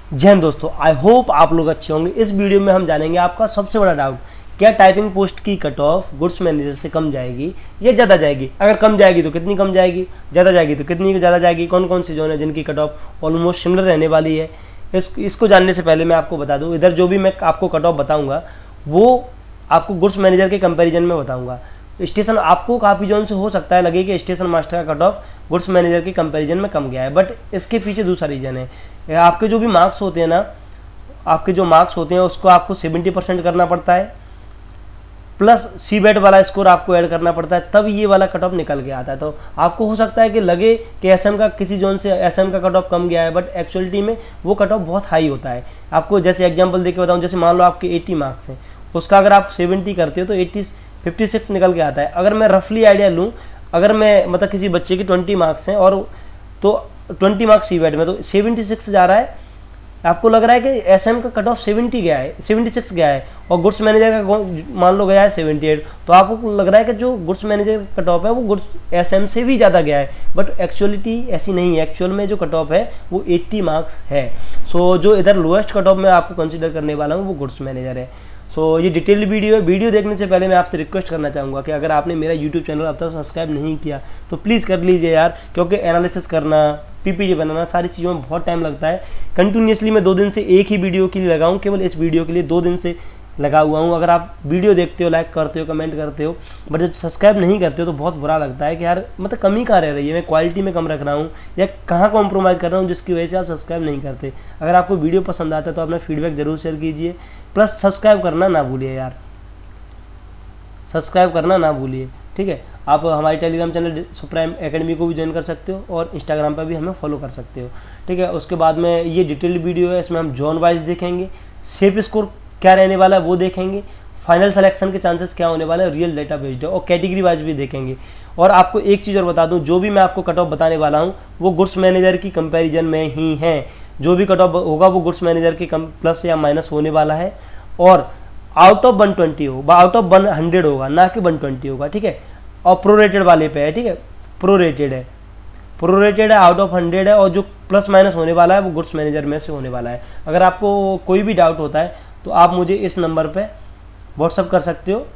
जय हिंद दोस्तों, I hope आप लोग अच्छे होंगे। इस वीडियो में हम जानेंगे आपका सबसे बड़ा डाउट, क्या टाइपिंग पोस्ट की कट ऑफ गुड्स मैनेजर से कम जाएगी या ज़्यादा जाएगी? अगर कम जाएगी तो कितनी कम जाएगी, ज़्यादा जाएगी तो कितनी ज़्यादा जाएगी, कौन कौन सी जोन है जिनकी कट ऑफ ऑलमोस्ट सिमिलर रहने वाली है। इसको जानने से पहले मैं आपको बता दूँ, इधर जो भी मैं आपको कट ऑफ बताऊँगा वो आपको गुड्स मैनेजर के कंपेरिजन में बताऊँगा। स्टेशन आपको काफ़ी जोन से हो सकता है लगे कि स्टेशन मास्टर का कट ऑफ गुड्स मैनेजर के कंपैरिजन में कम गया है, बट इसके पीछे दूसरा रीज़न है। आपके जो भी मार्क्स होते हैं ना, आपके जो मार्क्स होते हैं उसको आपको 70% करना पड़ता है, प्लस CBET वाला स्कोर आपको ऐड करना पड़ता है, तब ये वाला कट ऑफ निकल के आता है। तो आपको हो सकता है कि लगे कि SM का किसी जोन से SM का कट ऑफ कम गया है, बट एक्चुअलिटी में वो कट ऑफ बहुत हाई होता है। आपको जैसे एग्जांपल देके बताऊं, जैसे मान लो आपके 80 मार्क्स हैं, उसका अगर आप 70 करते हो तो 56 निकल के आता है। अगर मैं रफली आइडिया लूँ, अगर मैं मतलब किसी बच्चे के 20 मार्क्स हैं और तो 20 मार्क्स CBET में, तो 76 जा रहा है, आपको लग रहा है कि SM का कट ऑफ 70 गया है, 76 गया है, और गुड्स मैनेजर का मान लो गया है 78, तो आपको लग रहा है कि जो गुड्स मैनेजर कट ऑफ है वो गुड्स SM से भी ज़्यादा गया है, बट एक्चुअलिटी ऐसी नहीं है। एक्चुअल में जो कट ऑफ है वो 80 मार्क्स है। सो जो इधर लोएस्ट कट ऑफ मैं आपको कंसिडर करने वाला हूँ वो गुड्स मैनेजर है। सो ये डिटेल्ड वीडियो है। वीडियो देखने से पहले मैं आपसे रिक्वेस्ट करना चाहूँगा कि अगर आपने मेरा यूट्यूब चैनल अब तक सब्सक्राइब नहीं किया तो प्लीज़ कर लीजिए यार, क्योंकि एनालिसिस करना, PPT बनाना, सारी चीज़ों में बहुत टाइम लगता है। कंटिन्यूसली मैं 2 दिन से एक ही वीडियो के लिए लगाऊँ, केवल इस वीडियो के लिए 2 दिन से लगा हुआ हूँ। अगर आप वीडियो देखते हो, लाइक करते हो, कमेंट करते हो, बट जब सब्सक्राइब नहीं करते हो तो बहुत बुरा लगता है कि यार मतलब कमी कहाँ रह रही है, मैं क्वालिटी में कम रख रहा हूँ या कहाँ कॉम्प्रोमाइज़ कर रहा हूँ जिसकी वजह से आप सब्सक्राइब नहीं करते। अगर आपको वीडियो पसंद आता है तो अपना फीडबैक जरूर शेयर कीजिए, प्लस सब्सक्राइब करना ना भूलिए यार, सब्सक्राइब करना ना भूलिए, ठीक है। आप हमारी टेलीग्राम चैनल सुप्राइम एकेडमी को भी ज्वाइन कर सकते हो और इंस्टाग्राम पर भी हमें फॉलो कर सकते हो, ठीक है। उसके बाद में ये डिटेल्ड वीडियो है, इसमें हम जोन वाइज देखेंगे, सेफ स्कोर क्या रहने वाला है वो देखेंगे, फाइनल सिलेक्शन के चांसेस क्या होने वाले हैं, रियल डेटा बेस्ड है, और कैटेगरी वाइज भी देखेंगे। और आपको एक चीज़ और बता दूँ, जो भी मैं आपको कट ऑफ बताने वाला हूँ वो गुड्स मैनेजर की कंपेरिजन में ही है। जो भी कट ऑफ होगा वो गुड्स मैनेजर के प्लस या माइनस होने वाला है, और आउट ऑफ 120 होगा, आउट ऑफ 100 होगा, ना कि 120 होगा, ठीक है। और प्रोरेटेड वाले पे है, ठीक है, प्रोरेटेड है, आउट ऑफ 100 है, और जो प्लस माइनस होने वाला है वो गुड्स मैनेजर में से होने वाला है। अगर आपको कोई भी डाउट होता है तो आप मुझे इस नंबर पे व्हाट्सअप कर सकते हो।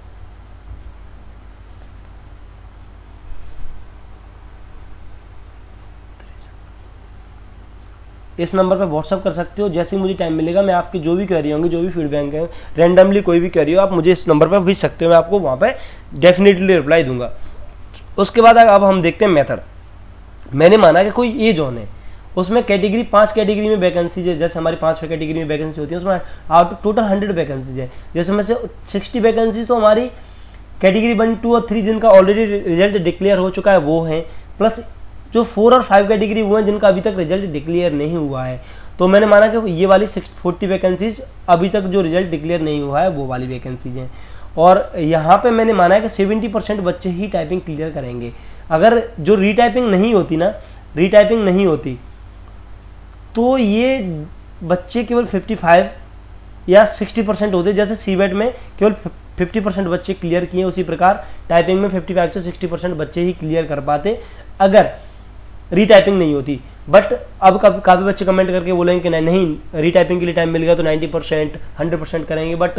इस नंबर पर व्हाट्सअप कर सकते हो। जैसे ही मुझे टाइम मिलेगा मैं आपकी जो भी क्वेरी होंगी, जो भी फीडबैक है, रैंडमली कोई भी क्वेरी हो, आप मुझे इस नंबर पर भेज सकते हो, मैं आपको वहाँ पे डेफिनेटली रिप्लाई दूंगा। उसके बाद अब हम देखते हैं मेथड। मैंने माना कि कोई ए जोन है, उसमें कैटेगरी 5 कैटेगरी में वैकेंसीज है, जैसे हमारी 5 कैटेगरी में वैकेंसी होती है, उसमें टोटल 100 वैकेंसीज है। जैसे में से 60 वैकेंसीज तो हमारी कैटेगरी 1, 2 और 3 जिनका ऑलरेडी रिजल्ट डिक्लेयर हो चुका है वो हैं, प्लस जो 4 और 5 कैटेगरी वो हैं जिनका अभी तक रिजल्ट डिक्लेयर नहीं हुआ है। तो मैंने माना कि ये वाली 40 वैकेंसीज अभी तक जो रिजल्ट डिक्लेयर नहीं हुआ है वो वाली वैकेंसीज हैं। और यहाँ पे मैंने माना है कि 70% बच्चे ही टाइपिंग क्लियर करेंगे। अगर जो रीटाइपिंग नहीं होती तो ये बच्चे केवल 55 या 60% होते। जैसे CBET में केवल 50% बच्चे क्लियर किए, उसी प्रकार टाइपिंग में 55 से 60% बच्चे ही क्लियर कर पाते अगर रीटाइपिंग नहीं होती। बट अब काफ़ी बच्चे कमेंट करके बोलेंगे कि नहीं रीटाइपिंग के लिए टाइम मिल गया तो 90% 100% करेंगे, बट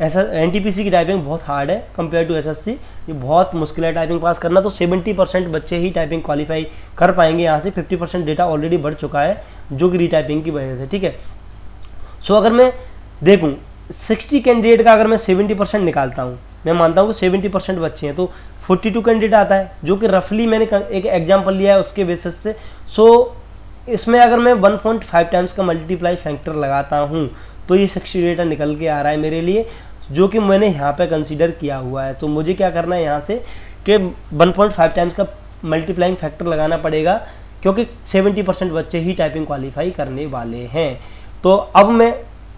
ऐसा NTPC की टाइपिंग बहुत हार्ड है कंपेयर टू SSC, ये बहुत मुश्किल है टाइपिंग पास करना। तो 70% बच्चे ही टाइपिंग क्वालिफाई कर पाएंगे। यहाँ से 50% डेटा ऑलरेडी बढ़ चुका है जो कि रीटाइपिंग की वजह से, ठीक है। सो अगर मैं देखूँ 60 कैंडिडेट का अगर मैं 70% निकालता हूँ, मैं मानता हूँ कि 70% बच्चे हैं, तो 42 कैंडिडेट आता है, जो कि रफली मैंने एक एग्जाम्पल लिया है उसके बेसिस से। सो इसमें अगर मैं 1.5 टाइम्स का मल्टीप्लाई फैक्टर लगाता हूँ तो ये 60 डेटा निकल के आ रहा है मेरे लिए, जो कि मैंने यहाँ पे कंसीडर किया हुआ है। तो मुझे क्या करना है यहाँ से कि 1.5 टाइम्स का मल्टीप्लाइंग फैक्टर लगाना पड़ेगा, क्योंकि 70% बच्चे ही टाइपिंग क्वालिफाई करने वाले हैं। तो अब मैं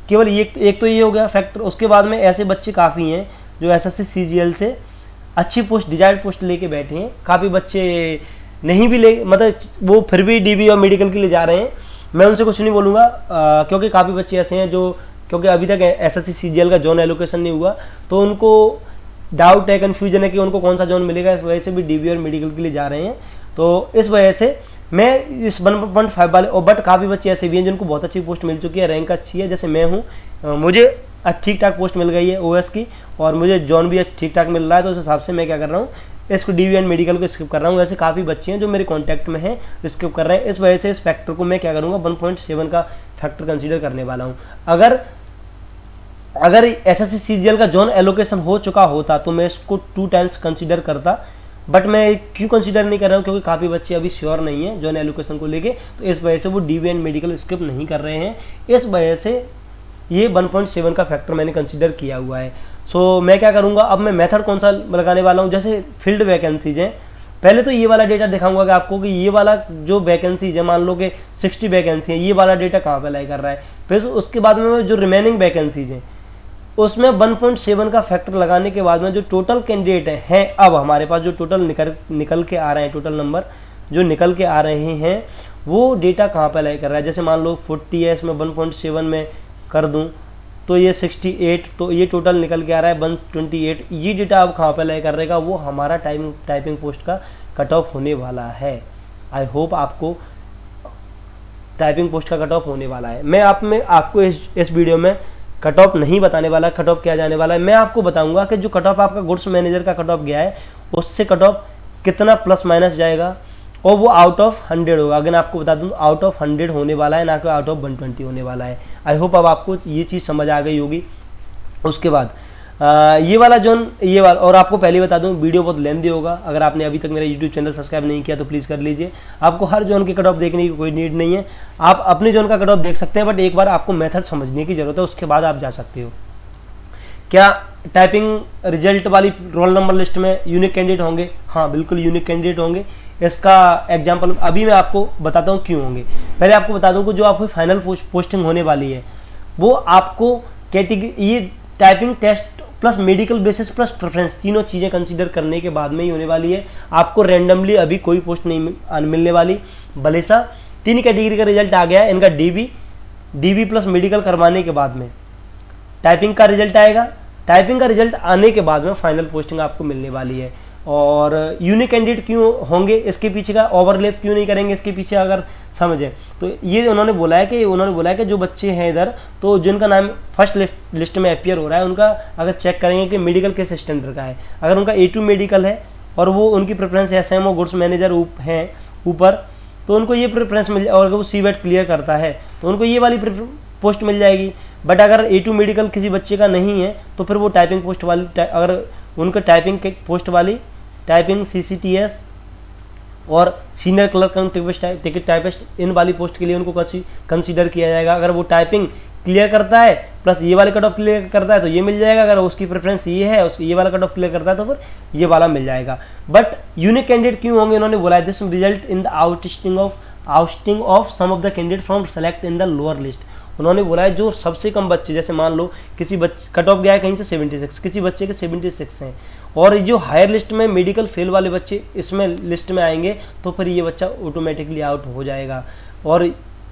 केवल एक तो ये हो गया फैक्टर। उसके बाद में ऐसे बच्चे काफ़ी हैं जो SSC CGL से अच्छी पोस्ट, डिजायर्ड पोस्ट लेके बैठे हैं। काफ़ी बच्चे नहीं भी ले, मतलब वो फिर भी DB और मेडिकल के लिए जा रहे हैं। मैं उनसे कुछ नहीं बोलूँगा, क्योंकि काफ़ी बच्चे ऐसे हैं जो, क्योंकि अभी तक SSC CGL का जोन एलोकेशन नहीं हुआ तो उनको डाउट है, कन्फ्यूजन है कि उनको कौन सा जोन मिलेगा, इस वजह से भी DB और मेडिकल के लिए जा रहे हैं। तो इस वजह से मैं इस 1.5 वाले, और बट काफ़ी बच्चे ऐसे भी हैं जिनको बहुत अच्छी पोस्ट मिल चुकी है, रैंक अच्छी है, जैसे मैं हूँ, मुझे ठीक ठाक पोस्ट मिल गई है ओएस की, और मुझे जॉन भी ठीक ठाक मिल रहा है, तो उस हिसाब से मैं क्या कर रहा हूँ, इसको डीवी एंड मेडिकल को स्किप कर रहा हूँ। ऐसे काफ़ी बच्चे हैं जो मेरे कॉन्टैक्ट में हैं स्किप कर रहे हैं, इस वजह से इस फैक्टर को मैं क्या करूँगा 1.7 का फैक्टर कंसीडर करने वाला हूँ। अगर एसएससी सीजीएल का जोन एलोकेशन हो चुका होता तो मैं इसको 2 टाइम्स कंसीडर करता, बट मैं क्यों कंसीडर नहीं कर रहा हूँ, क्योंकि काफ़ी बच्चे अभी श्योर नहीं है जोन एलोकेशन को लेके, तो इस वजह से वो डीवी एंड मेडिकल स्किप नहीं कर रहे हैं, इस वजह से ये 1.7 का फैक्टर मैंने कंसीडर किया हुआ है। सो मैं क्या करूँगा, अब मैं मेथड कौन सा लगाने वाला हूँ, जैसे फील्ड वैकेंसीज हैं, पहले तो ये वाला डेटा दिखाऊंगा कि आपको कि ये वाला जो वैकेंसीज है, मान लो कि 60 वैकेंसी है, ये वाला डेटा कहाँ पे लाई कर रहा है, फिर उसके बाद में जो रिमेनिंग वैकेंसीज हैं उसमें 1.7 का फैक्टर लगाने के बाद में जो टोटल कैंडिडेट हैं, अब हमारे पास जो टोटल निकल के आ रहे हैं, टोटल नंबर जो निकल के आ रहे हैं, वो डेटा कहाँ पे लाई कर रहा है। जैसे मान लो 40 है, इसमें 1.7 में कर दूं तो ये 68, तो ये टोटल निकल के आ रहा है 128। ये डेटा अब कहाँ पे लाई कर रहेगा, वो हमारा टाइपिंग पोस्ट का कट ऑफ होने वाला है। आई होप आपको टाइपिंग पोस्ट का कट ऑफ होने वाला है। मैं आपको इस वीडियो में कट ऑफ नहीं बताने वाला, कट ऑफ क्या जाने वाला है, मैं आपको बताऊंगा कि जो कट ऑफ आपका गुड्स मैनेजर का कट ऑफ गया है उससे कट ऑफ कितना प्लस माइनस जाएगा, और वो आउट ऑफ 100 होगा। अगर आपको बता दूं आउट ऑफ 100 होने वाला है, ना कि आउट ऑफ 120 होने वाला है। आई होप अब आपको ये चीज़ समझ आ गई होगी। उसके बाद ये वाला और आपको पहले बता दूं वीडियो बहुत लेंथी होगा, अगर आपने अभी तक मेरा यूट्यूब चैनल सब्सक्राइब नहीं किया तो प्लीज़ कर लीजिए। आपको हर जोन के कट ऑफ देखने की कोई नीड नहीं है, आप अपने जोन का कट ऑफ देख सकते हैं, बट एक बार आपको मेथड समझने की जरूरत है, उसके बाद आप जा सकते हो। क्या टाइपिंग रिजल्ट वाली रोल नंबर लिस्ट में यूनिक कैंडिडेट होंगे? हाँ बिल्कुल यूनिक कैंडिडेट होंगे। इसका एग्जाम्पल अभी मैं आपको बताता हूँ क्यों होंगे। पहले आपको बता दूँ कि जो आपकी फाइनल पोस्टिंग होने वाली है वो आपको कैटेगरी, ये typing test plus medical basis plus preference, तीनों चीज़ें कंसीडर करने के बाद में ही होने वाली है। आपको रैंडमली अभी कोई पोस्ट नहीं मिलने वाली। भले सा 3 कैटेगरी का रिजल्ट आ गया है, इनका डीबी प्लस मेडिकल करवाने के बाद में टाइपिंग का रिजल्ट आएगा। टाइपिंग का रिजल्ट आने के बाद में फाइनल पोस्टिंग आपको मिलने वाली है। और यूनिक कैंडिडेट क्यों होंगे, इसके पीछे का ओवरलैप क्यों नहीं करेंगे, इसके पीछे अगर समझें तो ये उन्होंने बोला है कि जो बच्चे हैं इधर, तो जिनका नाम फर्स्ट लिस्ट में अपीयर हो रहा है, उनका अगर चेक करेंगे कि मेडिकल किस स्टैंडर्ड का है, अगर उनका A2 मेडिकल है और वो उनकी प्रेफरेंस SMO गुड्स मैनेजर हैं ऊपर, तो उनको ये प्रेफरेंस मिल जाए, और अगर वो CBET क्लियर करता है तो उनको ये वाली पोस्ट मिल जाएगी। बट अगर A2 मेडिकल किसी बच्चे का नहीं है तो फिर वो टाइपिंग पोस्ट वाली, अगर उनका टाइपिंग पोस्ट वाली, टाइपिंग CCTS और सीनियर क्लर्क टिकट टाइपिस्ट, इन वाली पोस्ट के लिए उनको कंसीडर किया जाएगा। अगर वो टाइपिंग क्लियर करता है प्लस ये वाले कट ऑफ क्लियर करता है तो ये मिल जाएगा। अगर उसकी प्रेफरेंस ये है, उसको ये वाला कट ऑफ क्लियर करता है तो फिर ये वाला मिल जाएगा। बट यूनिक कैंडिडेट क्यों होंगे, उन्होंने बोला है this result in the outing of some of the candidate from select in the lower list. उन्होंने बोला है जो सबसे कम बच्चे, जैसे मान लो किसी बच्चे कट ऑफ गया है कहीं से 76, किसी बच्चे के 76 हैं, और जो हायर लिस्ट में मेडिकल फेल वाले बच्चे इसमें लिस्ट में आएंगे तो फिर ये बच्चा ऑटोमेटिकली आउट हो जाएगा। और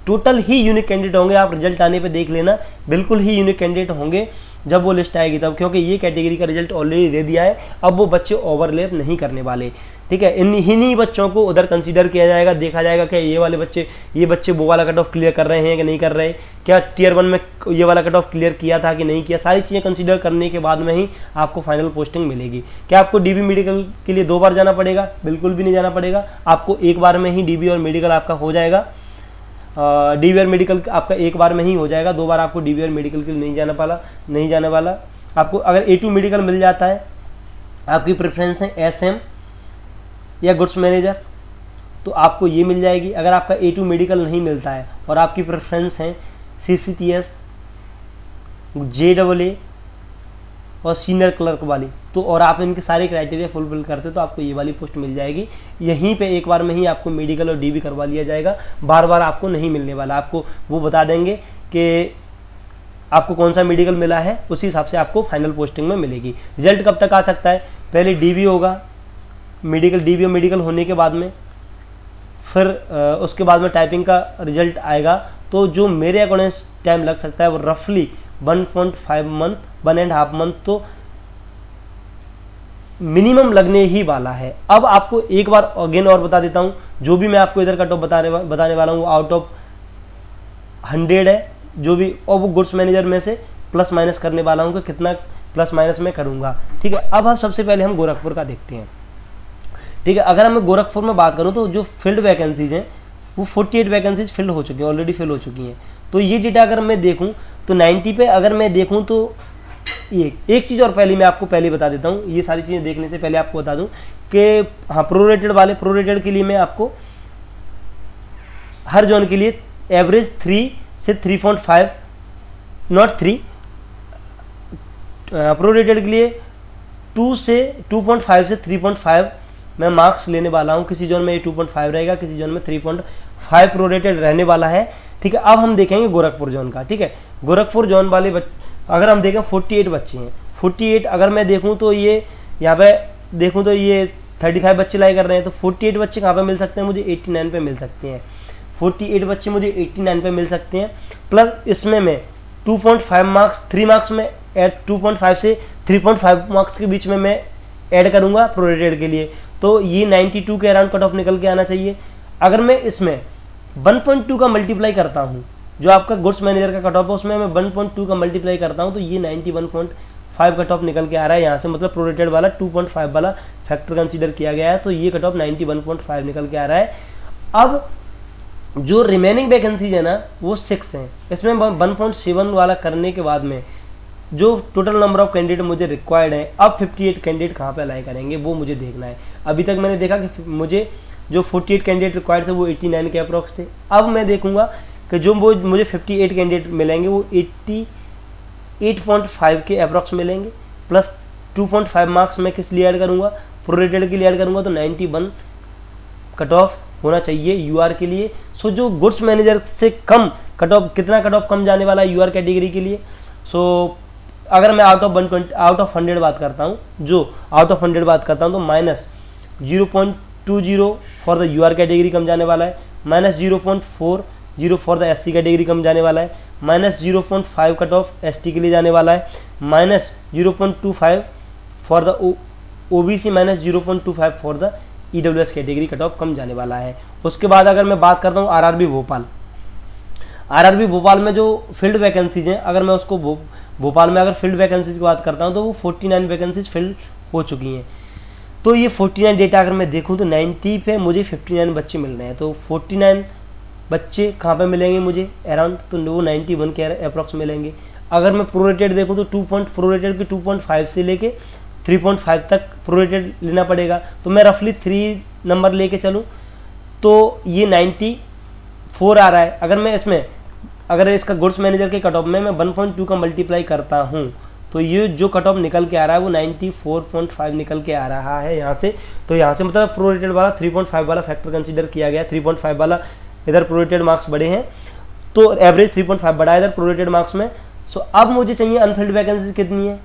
टोटल ही यूनिक कैंडिडेट होंगे, आप रिजल्ट आने पे देख लेना, बिल्कुल ही यूनिक कैंडिडेट होंगे जब वो लिस्ट आएगी तब, क्योंकि ये कैटेगरी का रिजल्ट ऑलरेडी दे दिया है। अब वो बच्चे ओवरलैप नहीं करने वाले, ठीक है। इन्हीं बच्चों को उधर कंसीडर किया जाएगा, देखा जाएगा कि ये बच्चे वो वाला कट ऑफ क्लियर कर रहे हैं कि नहीं कर रहे, क्या टियर 1 में ये वाला कट ऑफ क्लियर किया था कि नहीं किया। सारी चीज़ें कंसीडर करने के बाद में ही आपको फाइनल पोस्टिंग मिलेगी। क्या आपको डीबी मेडिकल के लिए 2 बार जाना पड़ेगा? बिल्कुल भी नहीं जाना पड़ेगा, आपको एक बार में ही डीबी और मेडिकल आपका हो जाएगा। डीबी और मेडिकल आपका एक बार में ही हो जाएगा, 2 बार आपको डीबी और मेडिकल के लिए नहीं जाने वाला। आपको अगर A2 मेडिकल मिल जाता है, आपकी प्रेफरेंस है SM या गुड्स मैनेजर, तो आपको ये मिल जाएगी। अगर आपका A2 मेडिकल नहीं मिलता है और आपकी प्रेफरेंस है CCTS, JAA और सीनियर क्लर्क वाली, तो और आप इनके सारे क्राइटेरिया फुलफिल करते तो आपको ये वाली पोस्ट मिल जाएगी। यहीं पे एक बार में ही आपको मेडिकल और डीबी करवा लिया जाएगा, बार बार आपको नहीं मिलने वाला। आपको वो बता देंगे कि आपको कौन सा मेडिकल मिला है, उसी हिसाब से आपको फाइनल पोस्टिंग में मिलेगी। रिजल्ट कब तक आ सकता है? पहले डीबी होगा, डीबी और मेडिकल होने के बाद में फिर उसके बाद में टाइपिंग का रिजल्ट आएगा। तो जो मेरे अकॉर्डिंग टाइम लग सकता है वो रफली 1.5 मंथ, 1.5 मंथ तो मिनिमम लगने ही वाला है। अब आपको एक बार अगेन और बता देता हूँ, जो भी मैं आपको इधर कट ऑफ बताने वाला हूँ वो आउट ऑफ 100 है, जो भी, और वो गुड्स मैनेजर में से प्लस माइनस करने वाला हूँ कि कितना प्लस माइनस में करूँगा। ठीक है, अब हम सबसे पहले हम गोरखपुर का देखते हैं। ठीक है, अगर मैं गोरखपुर में बात करूँ तो जो फील्ड वैकेंसीज हैं वो 48 वैकेंसीज फिल हो चुकी हैं, ऑलरेडी फिल हो चुकी हैं। तो ये डेटा अगर मैं देखूँ तो 90 पे अगर मैं देखूँ तो एक चीज़ और पहले मैं आपको पहले बता देता हूँ, ये सारी चीज़ें देखने से पहले आपको बता दूँ कि हाँ, प्रोरेटेड के लिए मैं आपको हर जोन के लिए एवरेज 3 से 3.5, नॉट 3, प्रोरेटेड के लिए 2 से 2.5 से 3.5 मैं मार्क्स लेने वाला हूँ। किसी जोन में ये 2.5 रहेगा, किसी जोन में 3.5 प्रोरेटेड रहने वाला है। ठीक है, अब हम देखेंगे गोरखपुर जोन का। ठीक है, गोरखपुर जोन वाले अगर हम देखें 48 बच्चे हैं, 48 अगर मैं देखूँ तो ये यहाँ पे देखूँ तो ये 35 बच्चे लाई कर रहे हैं, तो 48 बच्चे कहाँ पे मिल सकते हैं मुझे, 89 पे मिल सकते हैं। 48 बच्चे मुझे 89 पे मिल सकते हैं, प्लस इसमें मैं 2.5 मार्क्स 3 मार्क्स में ऐड 2.5 से 3.5 मार्क्स के बीच में मैं ऐड करूँगा प्रोरेटेड के लिए, तो ये 92 के अराउंड कट ऑफ निकल के आना चाहिए। अगर मैं इसमें 1.2 का मल्टीप्लाई करता हूँ, जो आपका गुड्स मैनेजर का कट ऑफ है उसमें मैं 1.2 का मल्टीप्लाई करता हूँ तो ये 91.5 कट ऑफ निकल के आ रहा है यहाँ से, मतलब प्रोरेटेड वाला 2.5 वाला फैक्टर कंसीडर किया गया है, तो ये कट ऑफ 91.5 निकल के आ रहा है। अब जो रिमेनिंग वैकेंसीज है ना वो 6 हैं, इसमें 1.7 वाला करने के बाद में जो टोटल नंबर ऑफ कैंडिडेट मुझे रिक्वायर्ड है, अब 58 कैंडिडेट कहाँ पे अप्लाई करेंगे वो मुझे देखना है। अभी तक मैंने देखा कि मुझे जो 48 कैंडिडेट रिक्वायर्ड थे वो 89 के अप्रॉक्स थे। अब मैं देखूंगा कि जो वो मुझे 58 कैंडिडेट मिलेंगे वो 88.5 के अप्रॉक्स मिलेंगे, प्लस 2.5 मार्क्स मैं किस लिए ऐड करूँगा, प्रोरेटेड के लिए ऐड करूँगा, तो 91 कट ऑफ होना चाहिए यूआर के लिए। सो जो गुड्स मैनेजर से कम कट ऑफ, कितना कट ऑफ कम जाने वाला है यूआर कैटेगरी के लिए। सो अगर मैं आउट ऑफ 100 बात करता हूँ, जो आउट ऑफ 100 बात करता हूँ तो -0.20 फॉर द यूआर कैटेगरी कम जाने वाला है, -0.40 फॉर द एससी कैटेगरी कम जाने वाला है, -0.5 कट ऑफ एसटी के लिए जाने वाला है, -0.25 for the OBC, -0.25 for the EWS category cut off कम जाने वाला है। उसके बाद अगर मैं बात करता हूँ आरआरबी भोपाल में जो फील्ड वैकेंसीज हैं, अगर मैं उसको भोपाल में अगर फील्ड वैकेंसीज की बात करता हूँ तो वो 49 वैकेंसीज फिल हो चुकी हैं। तो ये 49 डेटा अगर मैं देखूँ तो 90 पे मुझे 59 बच्चे मिल रहे हैं, तो 49 बच्चे कहाँ पे मिलेंगे मुझे अराउंड, तो वो 91 के अप्रॉक्स मिलेंगे। अगर मैं प्रोरेटेड देखूँ तो प्रोरेटेड के 2.5 से लेके 3.5 तक प्रोरेटेड लेना पड़ेगा, तो मैं रफली 3 नंबर लेके चलूँ तो ये 94 आ रहा है। अगर इसका गुड्स मैनेजर के कट ऑफ में मैं 1.2 का मल्टीप्लाई करता हूँ तो ये जो कट ऑफ निकल के आ रहा है वो 94.5 निकल के आ रहा है यहाँ से। तो यहाँ से मतलब प्रोरेटेड वाला 3.5 वाला फैक्टर कंसीडर किया गया, 3.5 वाला इधर प्रोरेटेड मार्क्स बढ़े हैं तो एवरेज 3.5 बढ़ा है इधर प्रोरेटेड मार्क्स में। सो अब मुझे चाहिए अनफिल्ड वैकेंसी कितनी है,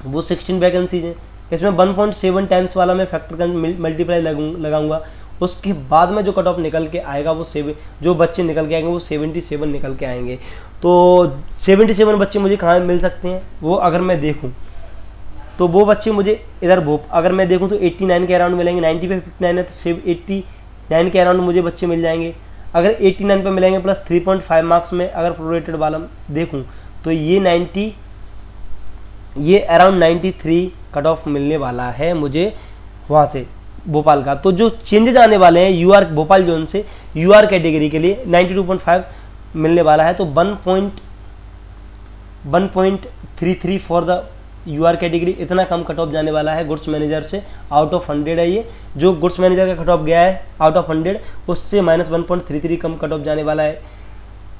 वो 16 वैकेंसीज हैं। इसमें 1.7 टाइम्स वाला मैं फैक्टर मल्टीप्लाई लगाऊंगा, उसके बाद में जो कट ऑफ निकल के आएगा वो जो बच्चे निकल के आएंगे वो 77 निकल के आएंगे। तो 77 बच्चे मुझे कहाँ मिल सकते हैं, वो अगर मैं देखूँ तो वो बच्चे मुझे इधर अगर मैं देखूँ तो 89 के अराउंड मिलेंगे, 90 पे 59 है तो 89 के अराउंड मुझे बच्चे मिल जाएंगे। अगर 89 पे मिलेंगे प्लस 3.5 मार्क्स में अगर प्रोरेटेड वाला देखूँ तो ये अराउंड 93 कट ऑफ मिलने वाला है मुझे वहाँ से भोपाल का। तो जो चेंजेज आने वाले हैं यूआर भोपाल जोन से यूआर कैटेगरी के लिए 92.5 मिलने वाला है, तो 1.33 फॉर द यूआर कैटेगरी, इतना कम कट ऑफ जाने वाला है गुड्स मैनेजर से। आउट ऑफ 100 है ये, जो गुड्स मैनेजर का कट ऑफ गया है आउट ऑफ 100 उससे -1.33 कम कट ऑफ जाने वाला है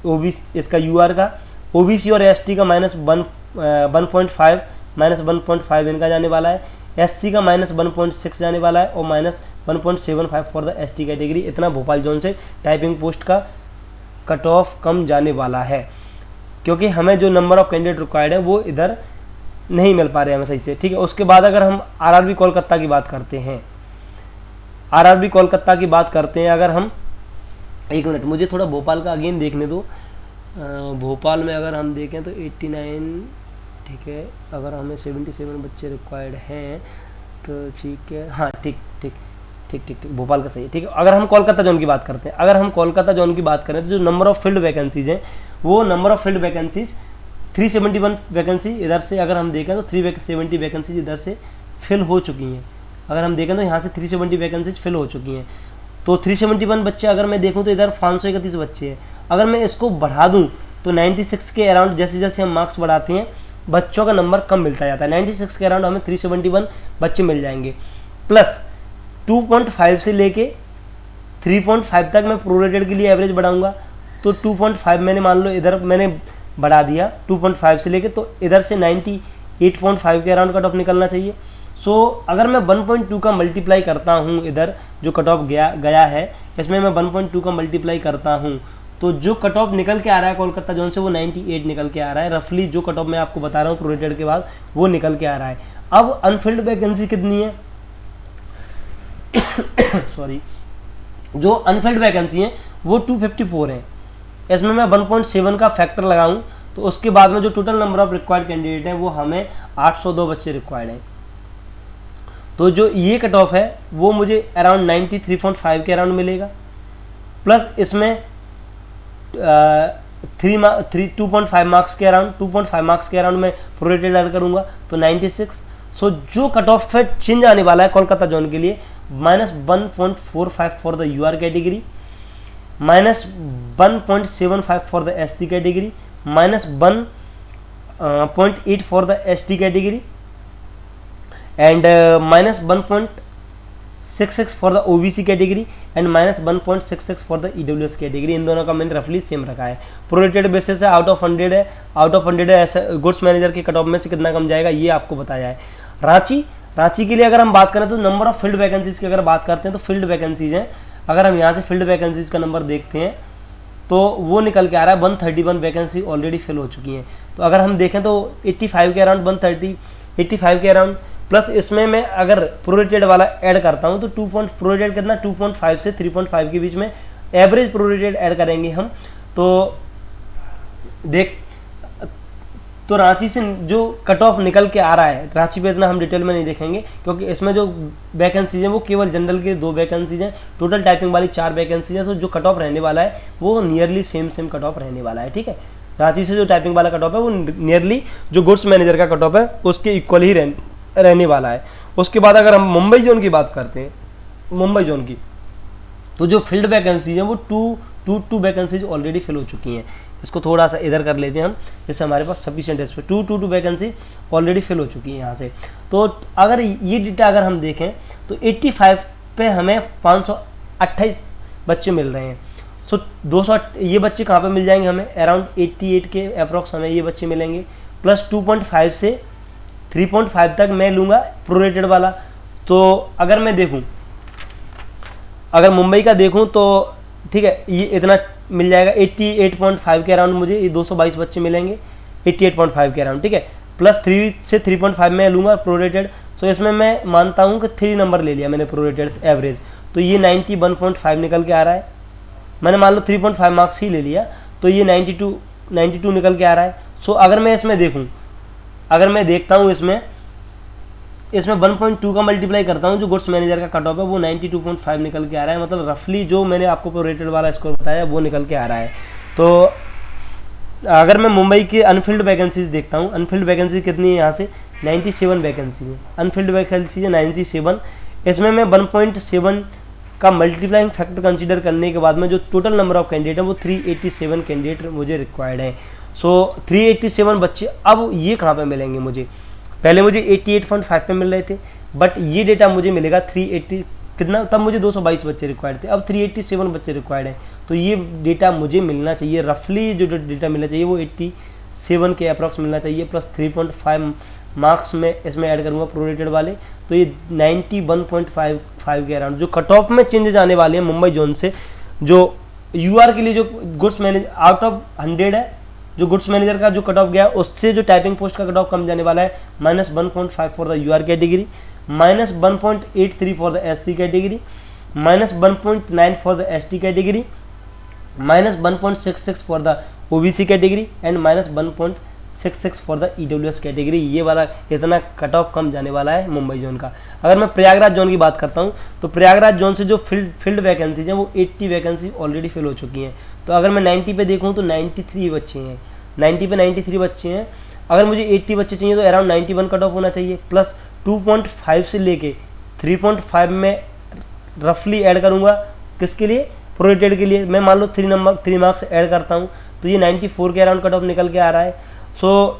ओबीसी इसका यूआर का। ओबीसी और एसटी का -1.5 इनका जाने वाला है, एससी का -1.6 जाने वाला है और -1.75 फॉर द एसटी कैटेगरी। इतना भोपाल जोन से टाइपिंग पोस्ट का कट ऑफ कम जाने वाला है, क्योंकि हमें जो नंबर ऑफ कैंडिडेट रिक्वायर्ड है वो इधर नहीं मिल पा रहे हैं हमें सही से। ठीक है, उसके बाद अगर हम आरआरबी कोलकाता की बात करते हैं, अगर हम 1 मिनट मुझे थोड़ा भोपाल का अगेन देखने दो। भोपाल में अगर हम देखें तो 89, ठीक है, अगर हमें 77 बच्चे रिक्वायर्ड हैं ठीक है, हाँ ठीक ठीक ठीक ठीक ठीक, भोपाल का सही है। ठीक है, अगर हम कोलकाता जोन की बात करते हैं, अगर हम कोलकाता जोन की बात करें तो जो नंबर ऑफ फील्ड वैकेंसीज हैं, वो number of field vacancies 371 vacancy इधर से अगर हम देखें तो 370 वैकेंसीज इधर से फिल हो चुकी हैं। अगर हम देखें तो यहाँ से 370 वैकेंसीज फिल हो चुकी हैं। तो 371 बच्चे अगर मैं देखूँ तो इधर 531 बच्चे हैं। अगर मैं इसको बढ़ा दूँ तो 96 के अराउंड जैसे जैसे हम मार्क्स बढ़ाते हैं बच्चों का नंबर कम मिलता जाता है। 96 के अराउंड हमें 371 बच्चे मिल जाएंगे। प्लस 2.5 से लेके 3.5 तक मैं प्रोरेटेड के लिए एवरेज बढ़ाऊंगा। तो 2.5 मैंने मान लो इधर मैंने बढ़ा दिया 2.5 से लेके, तो इधर से 98.5 के अराउंड कट ऑफ निकलना चाहिए। सो अगर मैं 1.2 का मल्टीप्लाई करता हूँ, इधर जो कट ऑफ गया है इसमें मैं 1.2 का मल्टीप्लाई करता हूँ, तो जो कट ऑफ निकल के आ रहा है कोलकाता जोन से वो 98 निकल के आ रहा है। रफली जो कट ऑफ मैं आपको बता रहा हूँ प्रोरेटेड के बाद वो निकल के आ रहा है। अब अनफिल्ड वैकेंसी कितनी है सॉरी, जो अनफिल्ड वैकेंसी है वो 254 है। इसमें मैं 1.7 का फैक्टर लगाऊं तो उसके बाद में जो total number of required candidate हैं वो हमें 802 बच्चे रिक्वायर्ड हैं। तो जो ये कट ऑफ है वो मुझे अराउंड 93.5 के अराउंड मिलेगा। प्लस इसमें 2.5 मार्क्स के अराउंड 2.5 मार्क्स के अराउंड मैं प्रोरेटेड ऐड करूंगा तो 96। सो जो कट ऑफ है चेंज आने वाला है कोलकाता जोन के लिए -1.45 for the UR category, -1.75 for the SC category, -1.8 for the ST category and -1.66 for the OBC category and -1.66 for the EWS category. इन दोनों का मैंने रफली सेम रखा है। प्रोरेटेड बेसिस से आउट ऑफ 100 है, आउट ऑफ 100 है। ऐसे गुड्स मैनेजर के कट ऑफ में से कितना कम जाएगा ये आपको बताया है। रांची के लिए अगर हम बात करें तो नंबर ऑफ फील्ड वैकेंसीज की अगर बात करते हैं तो फील्ड वैकेंसीज हैं, अगर हम यहाँ से फील्ड वैकेंसीज का नंबर देखते हैं तो वो निकल के आ रहा है 131 वैकेंसी ऑलरेडी फिल हो चुकी हैं। तो अगर हम देखें तो 85 के अराउंड 85 के अराउंड, प्लस इसमें मैं अगर प्रोरेटेड वाला ऐड करता हूँ तो प्रोरेटेड कितना 2.5 से 3.5 के बीच में एवरेज प्रोरेटेड ऐड करेंगे हम। तो रांची से जो कट ऑफ निकल के आ रहा है, रांची पे इतना हम डिटेल में नहीं देखेंगे क्योंकि इसमें जो वैकेंसीज हैं वो केवल जनरल के 2 वैकेंसीज हैं, टोटल टाइपिंग वाली 4 वैकेंसीज हैं। तो जो कट ऑफ रहने वाला है वो नियरली सेम कट ऑफ रहने वाला है। ठीक है, रांची से जो टाइपिंग वाला कट ऑफ है वो नियरली जो गुड्स मैनेजर का कट ऑफ है उसके इक्वल ही रहने वाला है। उसके बाद अगर हम मुंबई जोन की बात करते हैं, मुंबई जोन की तो जो फील्ड वैकेंसीज हैं वो 2 वैकेंसीज ऑलरेडी फिल हो चुकी हैं। इसको थोड़ा सा इधर कर लेते हैं हम, जिससे हमारे पास सफिशिएंट है। इस पर 2 वैकेंसी ऑलरेडी फिल हो चुकी है यहाँ से। तो अगर ये डेटा अगर हम देखें तो 85 पे हमें 528 बच्चे मिल रहे हैं। सो 200 ये बच्चे कहाँ पे मिल जाएंगे हमें, अराउंड 88 के अप्रॉक्स हमें ये बच्चे मिलेंगे। प्लस 2.5 से 3.5 तक मैं लूँगा प्रोरेटेड वाला। तो अगर मैं देखूँ, अगर मुंबई का देखूँ तो ठीक है ये इतना मिल जाएगा 88.5 के अराउंड मुझे ये 222 बच्चे मिलेंगे 88.5 के अराउंड। ठीक है, प्लस 3 से 3.5 मैं लूँगा प्रोरेटेड। सो इसमें मैं मानता हूँ कि 3 नंबर ले लिया मैंने प्रोरेटेड एवरेज, तो ये 91.5 निकल के आ रहा है। मैंने मान लो 3.5 मार्क्स ही ले लिया तो ये 92 निकल के आ रहा है। सो अगर मैं इसमें देखूँ, अगर मैं देखता हूँ इसमें 1.2 का मल्टीप्लाई करता हूँ, जो गुड्स मैनेजर का कट ऑफ है वो 92.5 निकल के आ रहा है। मतलब रफली जो मैंने आपको प्रोरेटेड वाला स्कोर बताया वो निकल के आ रहा है। तो अगर मैं मुंबई के अनफिल्ड वैकेंसीज देखता हूँ, अनफिल्ड वैकेंसी कितनी है यहाँ से 97 वैकेंसी है, अनफिल्ड वैकेंसी है 97। इसमें मैं 1.7 का मल्टीप्लाइंग फैक्टर कंसीडर करने के बाद में जो टोटल नंबर ऑफ कैंडिडेट है वो 387 कैंडिडेट मुझे रिक्वायर्ड है। सो 387 बच्चे अब ये कहाँ पे मिलेंगे मुझे, पहले मुझे 88.5 पे मिल रहे थे, बट ये डेटा मुझे मिलेगा 380 कितना, तब मुझे 222 बच्चे रिक्वायर्ड थे, अब 387 बच्चे रिक्वायर्ड हैं। तो ये डेटा मुझे मिलना चाहिए, रफली जो डेटा मिलना चाहिए वो 87 के अप्रॉक्स मिलना चाहिए। प्लस 3.5 मार्क्स में इसमें ऐड करूँगा प्रोरेटेड वाले, तो ये 91.55 के अराउंड जो कट ऑफ में चेंजेस आने वाले हैं मुंबई जोन से। जो यूआर के लिए जो गुड्स मैनेजर आउट ऑफ 100 है, जो गुड्स मैनेजर का जो कट ऑफ गया उससे जो टाइपिंग पोस्ट का कट ऑफ कम जाने वाला है -1.5 for the UR category, -1.83 for the SC category, -1.9 for the ST category, -1.66 for the OBC category and 66 for the EWS category. ये वाला इतना कट ऑफ कम जाने वाला है मुंबई जोन का। अगर मैं प्रयागराज जोन की बात करता हूँ तो प्रयागराज जोन से जो फील्ड वैकेंसीज हैं वो 80 वैकेंसी ऑलरेडी फिल हो चुकी हैं। तो अगर मैं 90 पे देखूँ तो 93 बच्चे हैं, 90 पे 93 बच्चे हैं। अगर मुझे 80 बच्चे चाहिए तो अराउंड 91 कट ऑफ होना चाहिए, प्लस 2.5 से लेके 3.5 में रफली ऐड करूँगा किसके लिए, प्रोरेटेड के लिए। मैं मान लो 3 मार्क्स ऐड करता हूँ तो ये 94 के अराउंड कट ऑफ निकल के आ रहा है। सो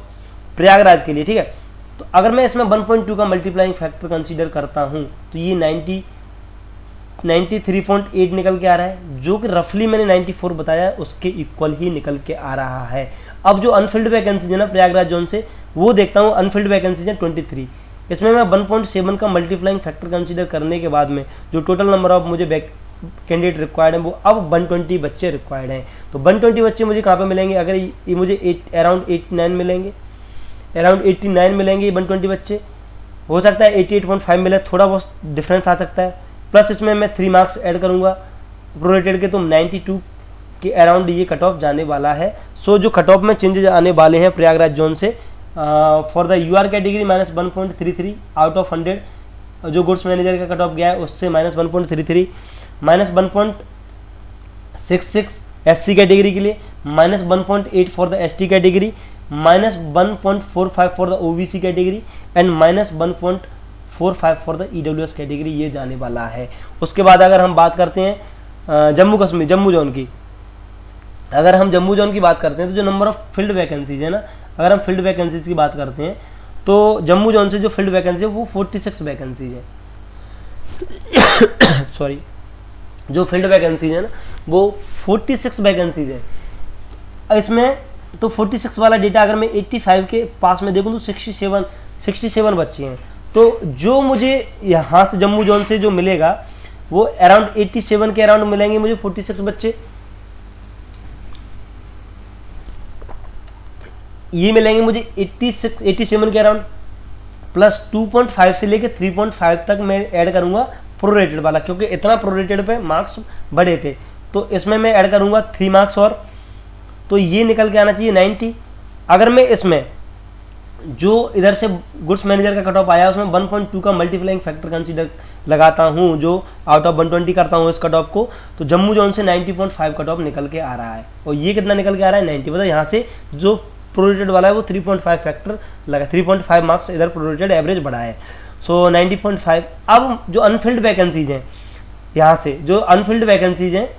प्रयागराज के लिए, ठीक है। तो अगर मैं इसमें 1.2 का मल्टीप्लाइंग फैक्टर कंसीडर करता हूँ तो ये 93.8 निकल के आ रहा है, जो कि रफली मैंने 94 बताया उसके इक्वल ही निकल के आ रहा है। अब जो अनफिल्ड वैकेंसीज है ना प्रयागराज जोन से, वो देखता हूँ। अनफिल्ड वैकेंसीज है 23। इसमें मैं 1.7 का मल्टीप्लाइंग फैक्टर कंसीडर करने के बाद में जो टोटल नंबर ऑफ मुझे कैंडिडेट रिक्वायर्ड है वो अब 120 बच्चे रिक्वायर्ड हैं। तो 120 बच्चे मुझे कहाँ पे मिलेंगे, अगर ये मुझे अराउंड 89 मिलेंगे, अराउंड 89 मिलेंगे 120 बच्चे। हो सकता है 88.5 मिले, थोड़ा बहुत डिफरेंस आ सकता है। प्लस इसमें मैं 3 मार्क्स ऐड करूँगा प्रोरेटेड के, तो 92 के अराउंड ये कट ऑफ जाने वाला है। सो जो कट ऑफ में चेंजेज आने वाले हैं प्रयागराज जोन से for the UR category -1.33 out of 100, जो गुड्स मैनेजर का कट ऑफ गया है उससे -1.33, -1.66 SC कैटेगरी के लिए, -1.8 for the ST category, -1.45 for the OBC category and -1.45 for the EWS category, ये जाने वाला है। उसके बाद अगर हम बात करते हैं जम्मू जोन की, अगर हम जम्मू जोन की बात करते हैं तो जो नंबर ऑफ फील्ड वैकेंसीज है ना, अगर हम फील्ड वैकेंसीज की बात करते हैं तो जम्मू जोन से जो फील्ड वैकेंसी है वो 46 वैकेंसीज है। सॉरी, जो फील्ड वैकेंसीज है ना वो 46 वैकेंसीज है। इसमें तो 46 वाला डेटा अगर मैं 85 के पास में देखूँ तो 67 बच्चे हैं। तो जो मुझे यहाँ से जम्मू जोन से जो मिलेगा वो अराउंड 87 के अराउंड मिलेंगे मुझे 46 बच्चे। ये मिलेंगे मुझे 87 के अराउंड, प्लस 2.5 से लेके 3.5 तक मैं ऐड करूंगा प्रोरेटेड वाला, क्योंकि इतना प्रोरेटेड पे मार्क्स बढ़े थे। तो इसमें मैं ऐड करूंगा 3 मार्क्स और, तो ये निकल के आना चाहिए 90। अगर मैं इसमें जो इधर से गुड्स मैनेजर का कट ऑफ आया उसमें 1.2 का मल्टीप्लाइंग फैक्टर कंसीडर लगाता हूँ, जो आउट ऑफ 120 करता हूँ इस कट ऑफ को, तो जम्मू जोन से 90.5 कट ऑफ निकल के आ रहा है। और ये कितना निकल के आ रहा है 90, मतलब यहाँ से जो प्रोरेटेड वाला है वो 3.5 फैक्टर लगा, 3.5 मार्क्स इधर प्रोरेटेड एवरेज बढ़ा है। सो 90.5। अब जो अनफिल्ड वैकेंसीज हैं, यहाँ से जो अनफिल्ड वैकेंसीज हैं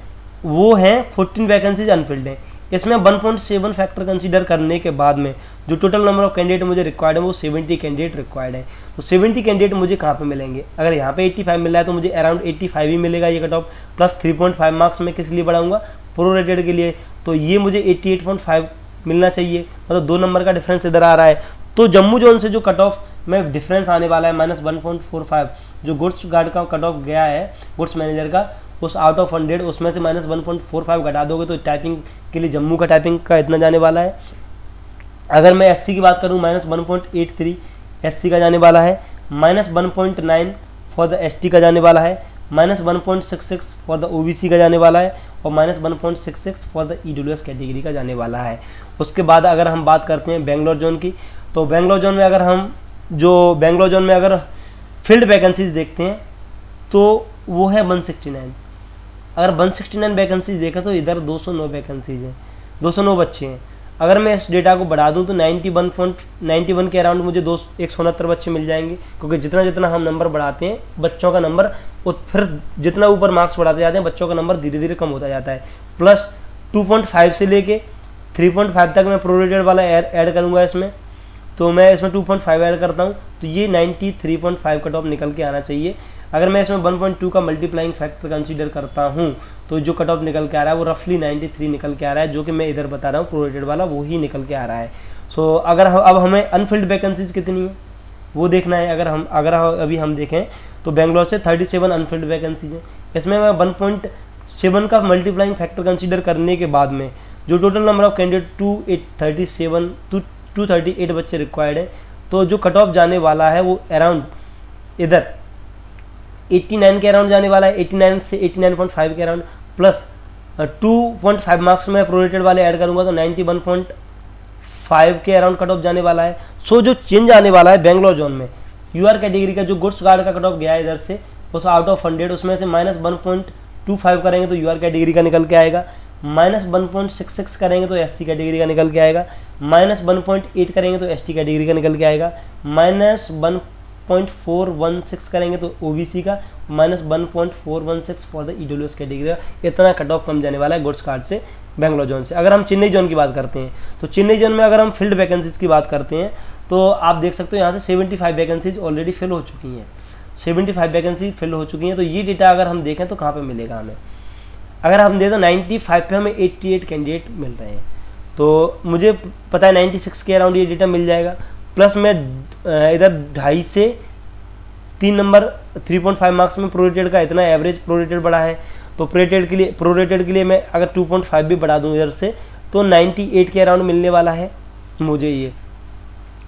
वो हैं 14 वैकेंसीज अनफिल्ड हैं। इसमें 1.7 फैक्टर कंसीडर करने के बाद में जो टोटल नंबर ऑफ कैंडिडेट मुझे रिक्वायर्ड है वो 70 कैंडिडेट रिक्वायर्ड है। तो 70 कैंडिडेट मुझे कहाँ पे मिलेंगे, अगर यहाँ पे 85 मिल रहा है तो मुझे अराउंड 85 ही मिलेगा ये कट ऑफ, प्लस 3.5 मार्क्स में किस लिए बढ़ाऊंगा, प्रोरेटेड के लिए। तो ये मुझे 88.5 मिलना चाहिए, मतलब 2 नंबर का डिफरेंस इधर आ रहा है। तो जम्मू जोन से जो कट ऑफ में डिफरेंस आने वाला है -1.45, जो गुड्स गार्ड का कट ऑफ गया है गुड्स मैनेजर का, उस आउट ऑफ 100 उसमें से -1.45 घटा दोगे तो टाइपिंग के लिए जम्मू का टाइपिंग का इतना जाने वाला है। अगर मैं SC की बात करूँ -1.83 SC का जाने वाला है, -1.9 फॉर द ST का जाने वाला है, -1.66 फॉर द OBC का जाने वाला है और -1.66 फॉर द EWS कैटेगरी का जाने वाला है। उसके बाद अगर हम बात करते हैं बेंगलोर जोन की, तो बेंगलोर जोन में अगर फील्ड वैकेंसीज देखते हैं तो वो है 169। अगर 169 वैकेंसीज देखा तो इधर 209 वैकेंसीज हैं, 209 बच्चे हैं। अगर मैं इस डेटा को बढ़ा दूं तो 91 के अराउंड मुझे 169 बच्चे मिल जाएंगे, क्योंकि जितना जितना हम नंबर बढ़ाते हैं बच्चों का नंबर, और फिर जितना ऊपर मार्क्स बढ़ाते जाते हैं बच्चों का नंबर धीरे धीरे कम होता जाता है। प्लस 2.5 से लेके 3.5 तक मैं प्रोरेटेड वाला ऐड करूँगा इसमें, तो मैं इसमें 2.5 ऐड करता हूँ तो ये 93.5 कट ऑफ निकल के आना चाहिए। अगर मैं इसमें 1.2 का मल्टीप्लाइंग फैक्टर कंसीडर करता हूँ तो जो कट ऑफ निकल के आ रहा है वो रफली 93 निकल के आ रहा है, जो कि मैं इधर बता रहा हूँ प्रोरेटेड वाला वो ही निकल के आ रहा है। सो अगर अब हमें अनफिल्ड वैकेंसीज कितनी है वो देखना है। अगर अभी हम देखें तो बेंगलोर से 37 अनफिल्ड वैकेंसीज है। इसमें मैं 1.7 का मल्टीप्लाइंग फैक्टर कंसीडर करने के बाद में जो टोटल नंबर ऑफ कैंडिडेट 238 बच्चे रिक्वायर्ड है, तो जो कट ऑफ जाने वाला है वो अराउंड इधर 89 के अराउंड जाने वाला है, 89 से 89.5 के अराउंड, प्लस 2.5 मार्क्स में प्रोरेटेड वाले ऐड करूंगा तो 5 के अराउंड कट ऑफ जाने वाला है। सो जो चेंज आने वाला है बेंगलोर जोन में, यूआर कैटेगरी का जो गुड्स गार्ड का कट ऑफ गया है इधर से, उस आउट ऑफ 100 उसमें से -1.25 करेंगे तो यूआर कैटेगरी का निकल के आएगा, -1.66 करेंगे तो एससी कैटेगरी का निकल के आएगा, -1.8 करेंगे तो एसटी कैटेगरी का निकल के आएगा, -1.416 करेंगे तो ओबीसी का, -1.416 फॉर द ईडब्ल्यूएस कैटेगरी का। इतना कट ऑफ कम जाने वाला है गुड्स कार्ड से बेंगलोर जोन से। अगर हम चेन्नई जोन की बात करते हैं तो चेन्नई जोन में अगर हम फील्ड वैकेंसीज की बात करते हैं तो आप देख सकते हो यहाँ से 75 वैकेंसीज ऑलरेडी फिल हो चुकी हैं, 75 वैकेंसी फिल हो चुकी हैं। तो ये डेटा अगर हम देखें तो कहाँ पे मिलेगा हमें, अगर हम दें तो 95 पे हमें 88 कैंडिडेट मिल रहे हैं, तो मुझे पता है 96 के अराउंड ये डेटा मिल जाएगा। प्लस मैं इधर 2.5 से 3 नंबर 3.5 मार्क्स में प्रोरेटेड का इतना एवरेज प्रोरेटेड बढ़ा है, तो प्रोरेटेड के लिए मैं अगर 2.5 भी बढ़ा दूँ इधर से तो 98 के अराउंड मिलने वाला है मुझे।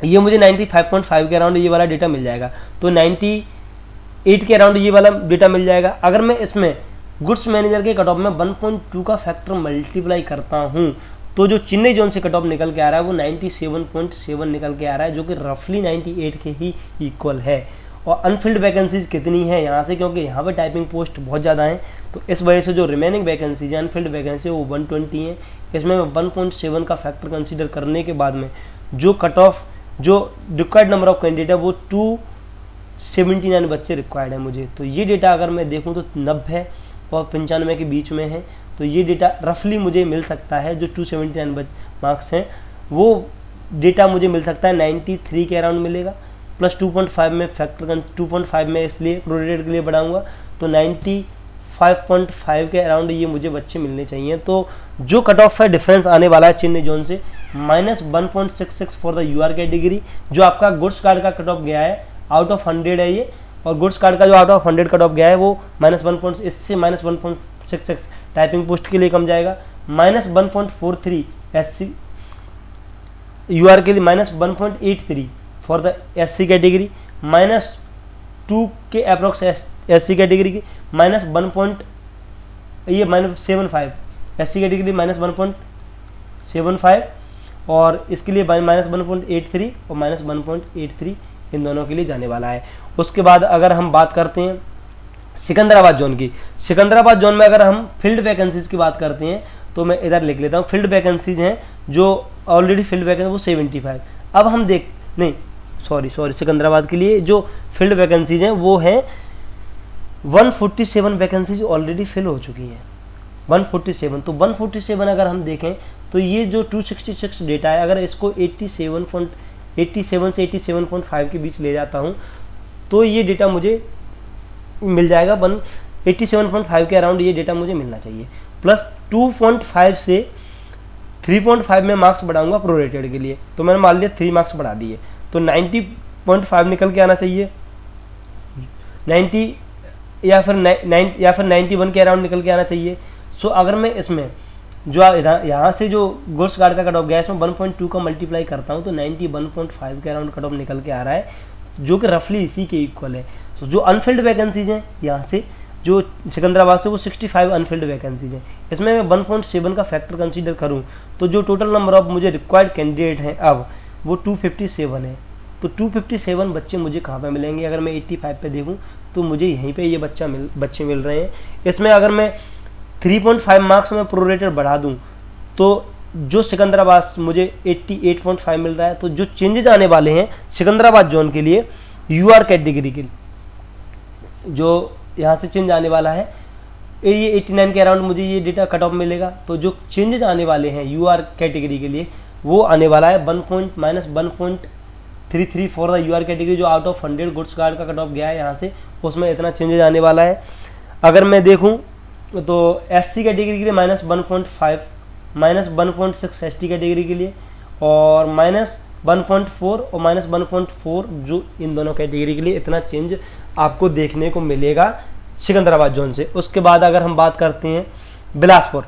ये मुझे 95.5 के अराउंड ये वाला डेटा मिल जाएगा, तो 98 के अराउंड ये वाला डेटा मिल जाएगा। अगर मैं इसमें गुड्स मैनेजर के कट ऑफ में 1.2 का फैक्टर मल्टीप्लाई करता हूँ तो जो चेन्नई जोन से कट ऑफ निकल के आ रहा है वो 97.7 निकल के आ रहा है, जो कि रफली 98 के ही इक्वल है। और अनफिल्ड वैकेंसीज कितनी है यहाँ से, क्योंकि यहाँ पे टाइपिंग पोस्ट बहुत ज़्यादा हैं, तो इस वजह से जो रिमेनिंग वैकेंसीज है अनफिल्ड वैकेंसी वो 120 है। इसमें 1.7 का फैक्टर कंसीडर करने के बाद में जो कट ऑफ जो रिक्वायर्ड नंबर ऑफ कैंडिडेट है वो 279 बच्चे रिक्वायर्ड है मुझे। तो ये डेटा अगर मैं देखूँ तो 90 और 95 के बीच में है, तो ये डेटा रफली मुझे मिल सकता है। जो 279 मार्क्स हैं वो डेटा मुझे मिल सकता है 93 के अराउंड मिलेगा, प्लस 2.5 में फैक्टर 2.5 में इसलिए प्रोरेटेड के लिए बढ़ाऊँगा तो 95.5 के अराउंड ये मुझे बच्चे मिलने चाहिए। तो जो कट ऑफ है डिफरेंस आने वाला है चेन्नई जोन से -1.66 फॉर द यूआर कैटेगरी। जो आपका गुड्स कार्ड का कट ऑफ गया है आउट ऑफ 100 है ये, और गुड्स कार्ड का जो आउट ऑफ 100 कट ऑफ गया है वो इससे -1.66 टाइपिंग पोस्ट के लिए कम जाएगा, -1.43 एससी यूआर के लिए, -1.83 फॉर द एससी कैटेगरी, -2 के अप्रोक्स एससी कैटेगरी की, -7.5 एससी कैटेगरी -1.75 और इसके लिए -1.83 और -1.83 इन दोनों के लिए जाने वाला है। उसके बाद अगर हम बात करते हैं सिकंदराबाद जोन की, सिकंदराबाद जोन में अगर हम फील्ड वैकेंसीज की बात करते हैं तो मैं इधर लिख लेता हूँ। फील्ड वैकेंसीज हैं जो ऑलरेडी फील्ड वैकेंसी वो 75। अब हम सिकंदराबाद के लिए जो फील्ड वैकेंसीज हैं वो हैं 147 वैकेंसीज ऑलरेडी फिल हो चुकी हैं, 147। तो 147 अगर हम देखें तो ये जो 266 डेटा है, अगर इसको 87 से 87.5 के बीच ले जाता हूँ तो ये डेटा मुझे मिल जाएगा 87.5 के अराउंड ये डेटा मुझे मिलना चाहिए। प्लस 2.5 से 3.5 में मार्क्स बढ़ाऊंगा प्रोरेटेड के लिए, तो मैंने मान लिया 3 मार्क्स बढ़ा दिए, तो 90.5 निकल के आना चाहिए, 90 या फिर 91 के अराउंड निकल के आना चाहिए। सो अगर मैं इसमें जो यहाँ से जो गुड्स गार्ड का कट ऑफ गया है इसमें 1.2 का मल्टीप्लाई करता हूँ तो 91.5 के अराउंड कट ऑफ निकल के आ रहा है, जो कि रफली इसी के इक्वल है। तो जो अनफिल्ड वैकेंसीज हैं यहाँ से जो सिकंदराबाद से वो 65 अनफिल्ड वैकेंसीज हैं, इसमें मैं 1.7 का फैक्टर कंसीडर करूँ तो जो टोटल नंबर ऑफ मुझे रिक्वायर्ड कैंडिडेट हैं अब वो 257 है। तो 257 बच्चे मुझे कहाँ पे मिलेंगे, अगर मैं 85 पे देखूँ तो मुझे यहीं पे ये बच्चे मिल रहे हैं। इसमें अगर मैं 3.5 मार्क्स में प्रोरेटेड बढ़ा दूँ तो जो सिकंदराबाद मुझे 88.5 मिल रहा है। तो जो चेंजेस आने वाले हैं सिकंदराबाद जोन के लिए यूआर कैटेगरी के जो यहाँ से चेंज आने वाला है ये 89 के अराउंड मुझे ये डेटा कट ऑफ मिलेगा। तो जो चेंजेस आने वाले हैं यूआर कैटेगरी के लिए वो आने वाला है -1.33 फॉर द यूआर कैटेगरी। जो आउट ऑफ 100 गुड्स कार्ड का कट ऑफ गया है यहाँ से उसमें इतना चेंजेस आने वाला है। अगर मैं देखूँ तो एससी कैटेगरी के लिए -1.5, -1.6 एसटी कैटेगरी के लिए और -1.4 और -1.4 जो इन दोनों कैटेगरी के लिए इतना चेंज आपको देखने को मिलेगा सिकंदराबाद जोन से। उसके बाद अगर हम बात करते हैं बिलासपुर,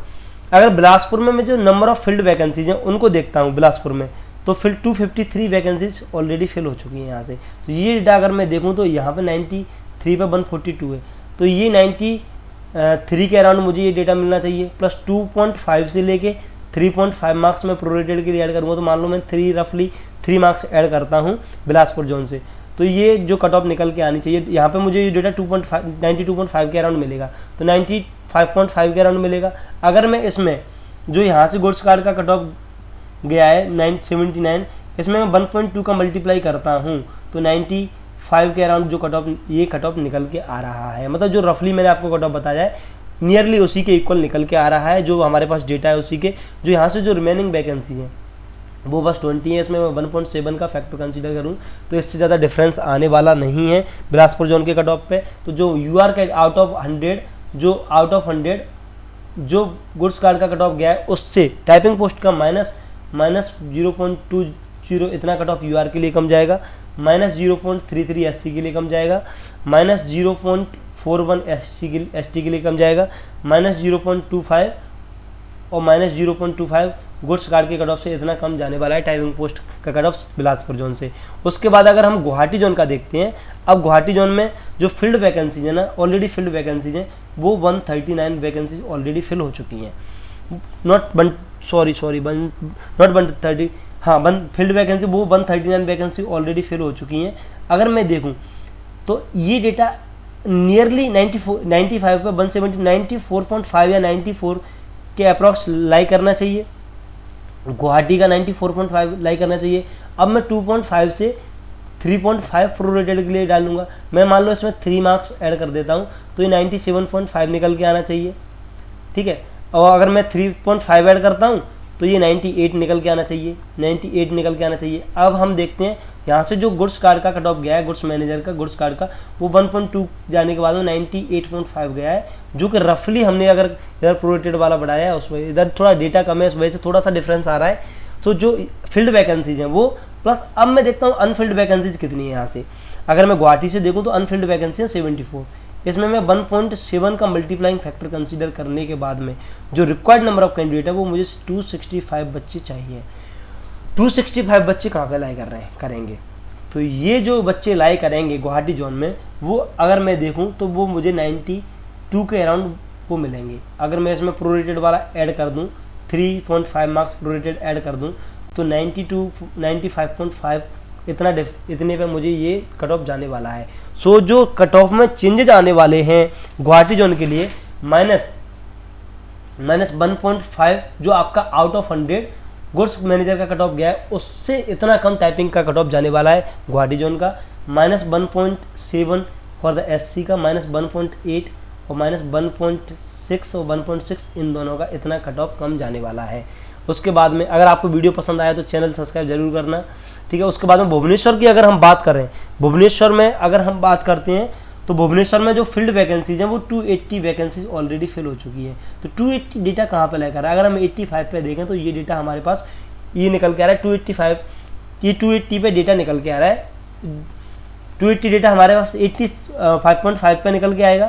अगर बिलासपुर में मैं जो नंबर ऑफ फील्ड वैकेंसीज हैं उनको देखता हूँ बिलासपुर में तो फिल 253 वैकेंसीज ऑलरेडी फिल हो चुकी हैं यहाँ से। तो ये डेटा अगर मैं देखूँ तो यहाँ पे 93 पे 142 है, तो ये 93 के अराउंड मुझे ये डेटा मिलना चाहिए। प्लस 2.5 से लेके 3.5 मार्क्स मैं प्रोरेटेड के लिए ऐड करूँगा, तो मान लो मैं रफली 3 मार्क्स ऐड करता हूँ बिलासपुर जोन से, तो ये जो कट ऑफ निकल के आनी चाहिए, यहाँ पे मुझे ये डेटा 92.5 के अराउंड मिलेगा, तो 95.5 के अराउंड मिलेगा। अगर मैं इसमें जो यहाँ से गुड्स कार्ड का कट ऑफ गया है 979, इसमें मैं 1.2 का मल्टीप्लाई करता हूँ तो 95 के अराउंड जो कट ऑफ, ये कट ऑफ निकल के आ रहा है। मतलब जो रफली मैंने आपको कट ऑफ बताया है नियरली उसी के इक्वल निकल के आ रहा है, जो हमारे पास डेटा है उसी के। जो यहाँ से जो रिमेनिंग वैकेंसी है वो बस 20 है, इसमें मैं 1.7 का फैक्टर कंसीडर करूँ तो इससे ज़्यादा डिफरेंस आने वाला नहीं है बिलासपुर जोन के कट ऑफ पे। तो जो UR के आउट ऑफ 100 जो गुड्स कार्ड का कट ऑफ गया है उससे टाइपिंग पोस्ट का माइनस 0.20 इतना कट ऑफ UR के लिए कम जाएगा, -0.33 SC के लिए कम जाएगा, -0.41 ST के लिए कम जाएगा, -0.25 और -0.25 गुड्स कार्ड के कट ऑफ से इतना कम जाने वाला है टाइपिंग पोस्ट का कट ऑफ बिलासपुर जोन से। उसके बाद अगर हम गुवाहाटी जोन का देखते हैं, अब गुवाहाटी जोन में जो फील्ड वैकेंसीज है ना, ऑलरेडी फील्ड वैकेंसीज हैं वो 139 वैकेंसीज ऑलरेडी फिल हो चुकी हैं, फील्ड वैकेंसी वो 139 वैकेंसी ऑलरेडी फिल हो चुकी हैं। अगर मैं देखूं तो ये डेटा नियरली 95 पे 94.5 या 94 के अप्रॉक्स लाई करना चाहिए, गुवाहाटी का 94.5 लाई करना चाहिए। अब मैं 2.5 से 3.5 प्रोरेटेड के लिए डालूंगा, मैं मान लो इसमें 3 मार्क्स ऐड कर देता हूँ तो ये 97.5 निकल के आना चाहिए, ठीक है। और अगर मैं 3.5 ऐड करता हूँ तो ये 98 निकल के आना चाहिए, 98 निकल के आना चाहिए। अब हम देखते हैं यहाँ से जो गुड्स कार्ड का कट ऑफ गया है, गुड्स मैनेजर का गुड्स कार्ड का, वो 1.2 जाने के बाद में 98.5 गया है, जो कि रफली हमने अगर इधर प्रोरेटेड वाला बढ़ाया है उसमें इधर थोड़ा डेटा कम है, उस वजह से थोड़ा सा डिफरेंस आ रहा है। तो जो फील्ड वैकेंसीज हैं वो प्लस अब मैं देखता हूँ अनफिल्ड वैकेंसीज कितनी है यहाँ से। अगर मैं गुवाहाटी से देखूँ तो अनफिल्ड वैकेंसी है 74, इसमें मैं 1.7 का मल्टीप्लाइंग फैक्टर कंसीडर करने के बाद में जो रिक्वायर्ड नंबर ऑफ कैंडिडेट है वो मुझे 265 बच्चे चाहिए। 265 बच्चे कहाँ पे लाई करेंगे, तो ये जो बच्चे लाई करेंगे गुवाहाटी जोन में वो अगर मैं देखूं तो वो मुझे 92 के अराउंड वो मिलेंगे। अगर मैं इसमें प्रोरेटेड वाला ऐड कर दूं, 3.5 मार्क्स प्रोरेटेड ऐड कर दूं तो 95.5 इतने पे मुझे ये कट ऑफ जाने वाला है। सो जो कट ऑफ में चेंजेज आने वाले हैं गुवाहाटी जोन के लिए -1.5 जो आपका आउट ऑफ 100 गुड्स मैनेजर का कट ऑफ गया है उससे इतना कम टाइपिंग का कट ऑफ जाने वाला है गुवाहाटी जोन का, -1.7 फॉर द SC का, -1.8 और -1.6 और 1.6 इन दोनों का इतना कट ऑफ कम जाने वाला है। उसके बाद में अगर आपको वीडियो पसंद आया तो चैनल सब्सक्राइब जरूर करना, ठीक है। उसके बाद में भुवनेश्वर की अगर हम बात करें, भुवनेश्वर में अगर हम बात करते हैं तो भुवनेश्वर में जो फील्ड वैकेंसीज हैं वो 280 वैकेंसीज ऑलरेडी फिल हो चुकी है। तो 280 डेटा कहाँ पे लेकर है, अगर हम 85 पे देखें तो ये डेटा हमारे पास ये निकल के आ रहा है 285, ये 280 पे डेटा निकल के आ रहा है, 280 डेटा हमारे पास 85.5 पे निकल के आएगा,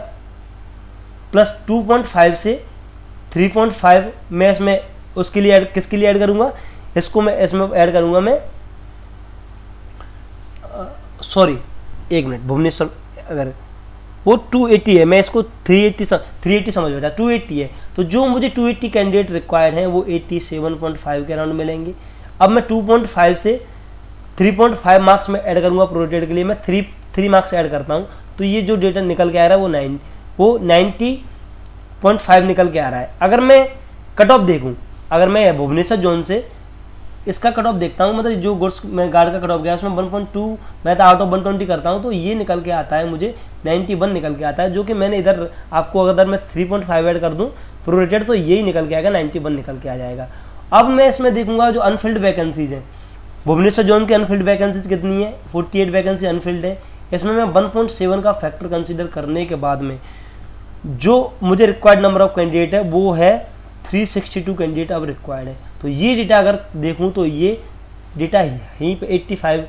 प्लस 2.5 से 3.5 मैं इसमें उसके लिए किसके लिए ऐड करूँगा, इसको मैं इसमें ऐड करूँगा मैं एक मिनट, भुवनेश्वर अगर वो 280 है मैं इसको 380 समझ बैठा, 280 है तो जो मुझे 280 कैंडिडेट रिक्वायर्ड हैं वो 87.5 के अराउंड मिलेंगे। अब मैं 2.5 से 3.5 मार्क्स में ऐड करूँगा प्रोरेटेड के लिए, मैं 3 मार्क्स ऐड करता हूँ तो ये जो डेटा निकल के आ रहा है वो 90.5 निकल के आ रहा है। अगर मैं कट ऑफ देखूँ, अगर मैं भुवनेश्वर जोन से इसका कट ऑफ देखता हूँ, मतलब जो गुड्स में गार्ड का कट ऑफ गया उसमें 1.2 मैं तो आउट ऑफ 120 करता हूँ तो ये निकल के आता है मुझे 91 निकल के आता है, जो कि मैंने इधर आपको अगर मैं 3.5 ऐड कर दूँ प्रोरेटेड तो यही निकल के आएगा, 91 निकल के आ जाएगा। अब मैं इसमें देखूंगा जो अनफिल्ड वैकेंसीज हैं, भुवनेश्वर जोन की अनफिल्ड वैकेंसीज कितनी है, 48 वैकेंसी अनफिल्ड है। इसमें मैं 1.7 का फैक्टर कंसिडर करने के बाद में जो मुझे रिक्वायर्ड नंबर ऑफ कैंडिडेट है वो है 362 कैंडिडेट अब रिक्वायर्ड है। तो ये डेटा अगर देखूं तो ये डेटा यहीं पे 85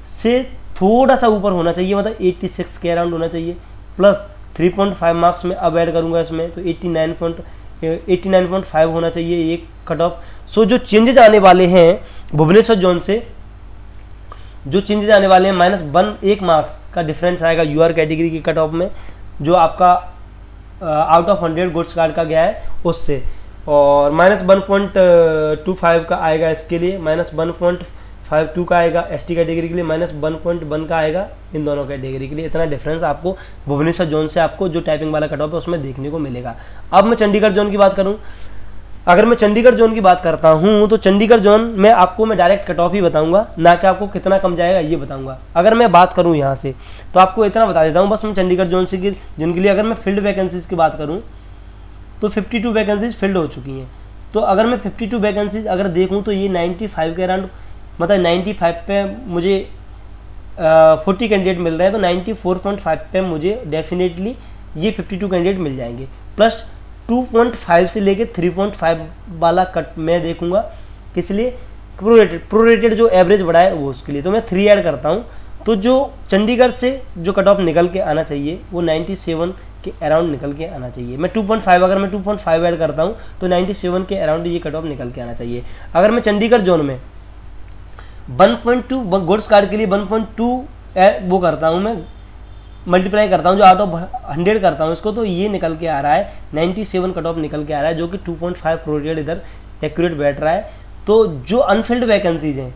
से थोड़ा सा ऊपर होना चाहिए, मतलब 86 के अराउंड होना चाहिए, प्लस 3.5 मार्क्स में अब ऐड करूंगा इसमें तो 89.5 होना चाहिए ये कट ऑफ। सो जो चेंजेज आने वाले हैं भुवनेश्वर जोन से, जो चेंजेज आने वाले हैं -1 मार्क्स का डिफरेंस आएगा UR कैटेगरी की कट ऑफ में, जो आपका आउट ऑफ 100 गुड्स कार्ड का गया है उससे और -1.25 का आएगा इसके लिए, -1.52 का आएगा ST कैटेगरी के लिए, -1.1 का आएगा इन दोनों कैटेगरी के लिए। इतना डिफरेंस आपको भुवनेश्वर जोन से आपको जो टाइपिंग वाला कट ऑफ है उसमें देखने को मिलेगा। अब मैं चंडीगढ़ जोन की बात करूँ, अगर मैं चंडीगढ़ जोन की बात करता हूँ तो चंडीगढ़ जोन में आपको मैं डायरेक्ट कट ऑफ ही बताऊंगा, ना कि आपको कितना कम जाएगा ये बताऊंगा। अगर मैं बात करूँ यहाँ से तो आपको इतना बता देता हूँ बस मैं चंडीगढ़ जोन से जिनके लिए अगर मैं फील्ड वैकेंसीज की बात करूँ तो 52 वैकेंसीज फिल्ड हो चुकी हैं। तो अगर मैं 52 वैकेंसीज अगर देखूँ तो ये 95 के अराउंड, मतलब 95 पे मुझे 40 कैंडिडेट मिल रहे हैं, तो 94.5 पे मुझे डेफिनेटली ये 52 कैंडिडेट मिल जाएंगे। प्लस 2.5 से लेके 3.5 वाला कट मैं देखूंगा, किस लिए, प्रोरेटेड जो एवरेज बढ़ा है वो उसके लिए, तो मैं 3 ऐड करता हूँ। तो जो चंडीगढ़ से जो कट ऑफ निकल के आना चाहिए वो 97 के अराउंड निकल के आना चाहिए। मैं 2.5 अगर मैं 2.5 ऐड करता हूँ तो 97 के अराउंड ये कट ऑफ निकल के आना चाहिए। अगर मैं चंडीगढ़ जोन में 1.2 गुड्स कार्ड के लिए 1.2 वो करता हूँ, मैं मल्टीप्लाई करता हूँ, जो आउट ऑफ 100 करता हूँ इसको, तो ये निकल के आ रहा है 97 कट ऑफ निकल के आ रहा है, जो कि 2.5 प्रोरेटेड इधर एक्यूरेट बैठ रहा है। तो जो अनफिल्ड वैकेंसीज हैं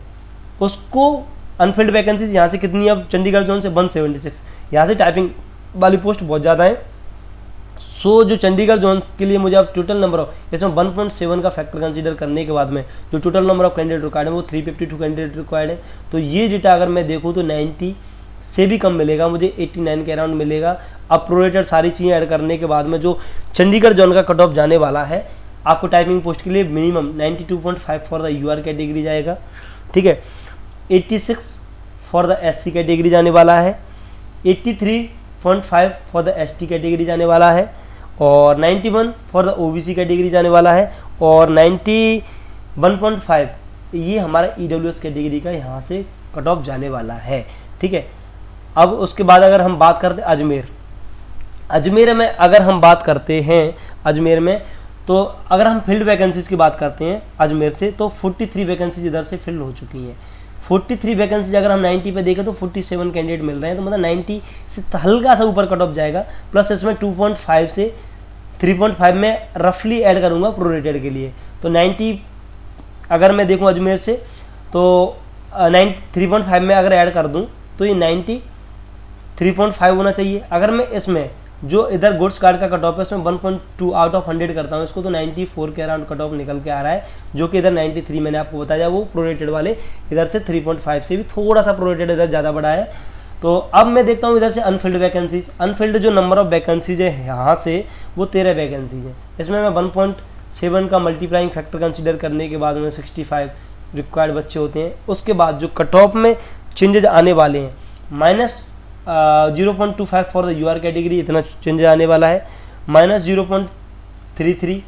उसको, अनफिल्ड वैकेंसीज यहाँ से कितनी, अब चंडीगढ़ जोन से 176, यहाँ से टाइपिंग वाली पोस्ट बहुत ज़्यादा है। सो जो चंडीगढ़ जोन के लिए मुझे अब टोटल नंबर ऑफ, इसमें 1.7 का फैक्टर कंसीडर करने के बाद में जो total number of candidate required है वो 352 कैंडिडेट रिक्वायर्ड है। तो ये डेटा अगर मैं देखूँ तो 90 से भी कम मिलेगा, मुझे 89 के अराउंड मिलेगा। अब प्रोरेटेड सारी चीज़ें ऐड करने के बाद में जो चंडीगढ़ जोन का कट ऑफ जाने वाला है आपको टाइपिंग पोस्ट के लिए minimum 92.5 for the UR category जाएगा, ठीक है, 86 फॉर द SC कैटेगरी जाने वाला है, 83.5 फॉर द ST कैटेगरी जाने वाला है, और 91 फॉर द OBC कैटेगरी जाने वाला है, और 91.5 ये हमारा EWS कैटेगरी का यहाँ से कट ऑफ जाने वाला है, ठीक है। अब उसके बाद अगर हम बात करते हैं अजमेर में अगर हम बात करते हैं अजमेर में, तो अगर हम फील्ड वैकेंसीज की बात करते हैं अजमेर से तो 43 वैकेंसीज इधर से फिल हो चुकी हैं। 43 वैकेंसीज अगर हम 90 पे देखें तो 47 कैंडिडेट मिल रहे हैं, तो मतलब 90 से हल्का सा ऊपर कट ऑफ जाएगा। प्लस इसमें 2.5 से 3.5 में रफली ऐड करूँगा प्रोरेटेड के लिए, तो 90 अगर मैं देखूँ अजमेर से तो 3.5 में अगर ऐड कर दूँ तो ये 93.5 होना चाहिए। अगर मैं इसमें जो इधर गुड्स कार्ड का कट ऑफ है इसमें 1.2 आउट ऑफ 100 करता हूँ इसको, तो 94 के अराउंड कट ऑफ निकल के आ रहा है, जो कि इधर 93 मैंने आपको बताया वो प्रोरेटेड वाले इधर से 3.5 से भी थोड़ा सा प्रोरेटेड इधर ज़्यादा बढ़ा है। तो अब मैं देखता हूँ इधर से अनफिल्ड वैकेंसीज, अनफिल्ड जो नंबर ऑफ वैकेंसीज है यहाँ से वो 13 वैकेंसीज है। इसमें मैं 1.7 का मल्टीप्लाइंग फैक्टर कंसिडर करने के बाद में 65 रिक्वायर्ड बच्चे होते हैं। उसके बाद जो कट ऑफ में चेंजेज आने वाले हैं -0.25 फॉर द UR कैटेगरी, इतना चेंज आने वाला है, -0.33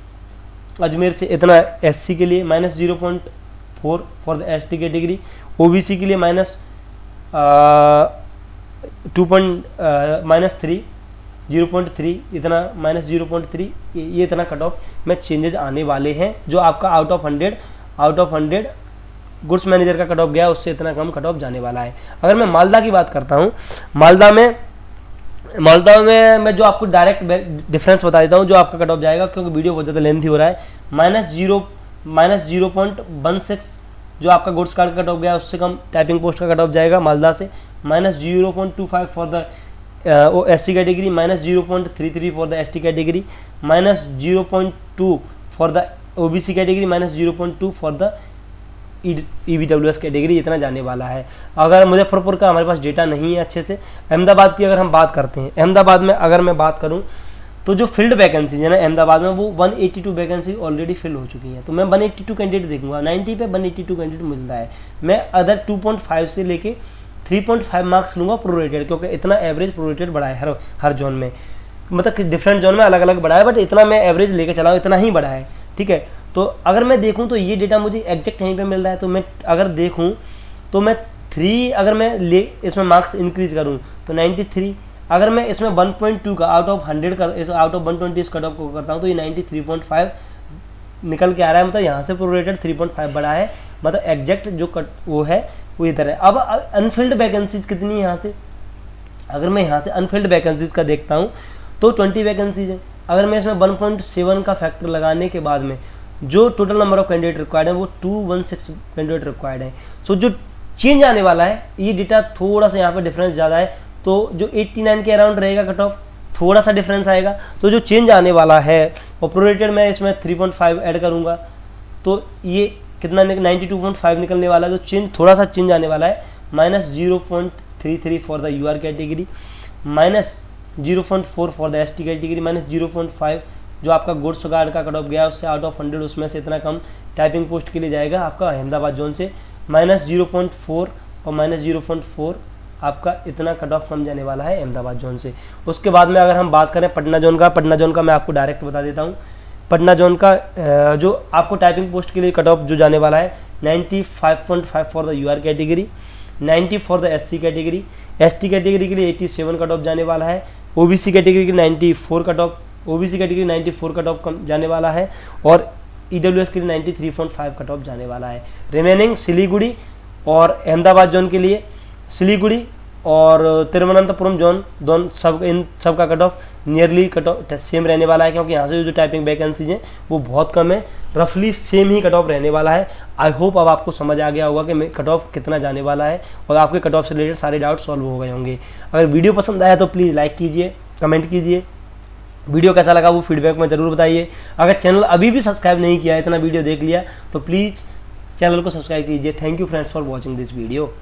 अजमेर से इतना SC के लिए, -0.4 for the ST category, OBC के लिए -0.3 इतना, -0.3 ये इतना कट ऑफ में चेंजेज आने वाले हैं, जो आपका आउट ऑफ 100 गुड्स मैनेजर का कट ऑफ गया उससे इतना कम कट ऑफ जाने वाला है। अगर मैं मालदा की बात करता हूँ, मालदा में मैं जो आपको डायरेक्ट डिफरेंस बता देता हूँ जो आपका कट ऑफ जाएगा, क्योंकि वीडियो बहुत ज़्यादा लेंथी हो रहा है। -0.16 जो आपका गुड्स कार्ड का कट ऑफ गया उससे कम टाइपिंग पोस्ट का कट ऑफ जाएगा मालदा से, -0.25 for the SC category, -0.33 for the ST category, -0.2 for the OBC category, -0.2 for the EWS category, इतना जाने वाला है। अगर मुजफ्फरपुर का हमारे पास डेटा नहीं है अच्छे से। अहमदाबाद की अगर हम बात करते हैं, अहमदाबाद में अगर मैं बात करूं तो जो फील्ड वैकेंसी है ना अहमदाबाद में वो 182 वैकेंसी ऑलरेडी फिल हो चुकी है, तो मैं 182 कैंडिडेट देखूंगा, 90 पे 182 कैंडिडेट मिल रहा है। मैं अदर 2.5 से लेके 3.5 मार्क्स लूँगा प्रोरेटेड, क्योंकि इतना एवरेज प्रोरेटेड बढ़ा है हर जोन में, मतलब डिफरेंट जोन में अलग अलग बढ़ा है, बट इतना मैं एवरेज लेके चला हूँ, इतना ही बढ़ा है, ठीक है। तो अगर मैं देखूं तो ये डेटा मुझे एग्जैक्ट यहीं पे मिल रहा है। तो मैं अगर देखूं तो मैं 3 अगर मैं इसमें मार्क्स इंक्रीज करूं तो 93, अगर मैं इसमें 1.2 का आउट ऑफ 100 कर आउट ऑफ 120 कट ऑफ को करता हूं तो ये 93.5 निकल के आ रहा है, मतलब यहाँ से प्रोरेटेड 3.5 बढ़ा है, मतलब एग्जैक्ट जो कट वो है वो इधर है। अब अनफिल्ड वैकेंसीज कितनी है यहाँ से, अगर मैं यहाँ से अनफिल्ड वैकेंसीज का देखता हूँ तो 20 वैकेंसीज है। अगर मैं इसमें 1.7 का फैक्टर लगाने के बाद में जो total number of candidate required है वो 216 कैंडिडेट रिक्वायर्ड है। सो जो चेंज आने वाला है, ये डेटा थोड़ा सा यहाँ पे डिफरेंस ज़्यादा है, तो जो 89 के अराउंड रहेगा कट ऑफ, थोड़ा सा डिफरेंस आएगा। तो जो चेंज आने वाला है और प्रोरेटेड मैं इसमें 3.5 ऐड करूँगा तो ये कितना 92.5 निकलने वाला है। तो चेंज थोड़ा सा चेंज आने वाला है, -0.33 for the UR category, -0.4 for the ST category, -0.5 जो आपका गुड्स गार्ड का कट ऑफ गया उससे आउट ऑफ 100 उसमें से इतना कम टाइपिंग पोस्ट के लिए जाएगा आपका अहमदाबाद जोन से, -0.4 और -0.4 आपका इतना कट ऑफ कम जाने वाला है अहमदाबाद जोन से। उसके बाद में अगर हम बात करें पटना जोन का मैं आपको डायरेक्ट बता देता हूँ। पटना जोन का जो आपको टाइपिंग पोस्ट के लिए कट ऑफ जो जाने वाला है 95.5 for the UR category, 90 for the SC category, ST category के लिए 87 कट ऑफ जाने वाला है, ओबीसी कैटेगरी के 94 cut off, OBC category 94 cut off जाने वाला है और ईडब्ल्यूएस के लिए 93.5 कट ऑफ जाने वाला है। रिमेनिंग सिलीगुड़ी और अहमदाबाद जोन के लिए सिलीगुड़ी और तिरुवनंतपुरम जोन दोनों इन सब का cut of nearly cut off same रहने वाला है, क्योंकि यहाँ से जो टाइपिंग वैकेंसीज हैं वो बहुत कम है, रफली सेम ही कट ऑफ रहने वाला है। आई होप अब आपको समझ आ गया होगा कि कट ऑफ कितना जाने वाला है और आपके कट ऑफ से रिलेटेड सारे डाउट सॉल्व हो गए होंगे। अगर वीडियो पसंद आया तो प्लीज़ लाइक कीजिए, कमेंट कीजिए, वीडियो कैसा लगा वो फीडबैक में ज़रूर बताइए। अगर चैनल अभी भी सब्सक्राइब नहीं किया है, इतना वीडियो देख लिया तो प्लीज़ चैनल को सब्सक्राइब कीजिए। Thank you friends for watching this video.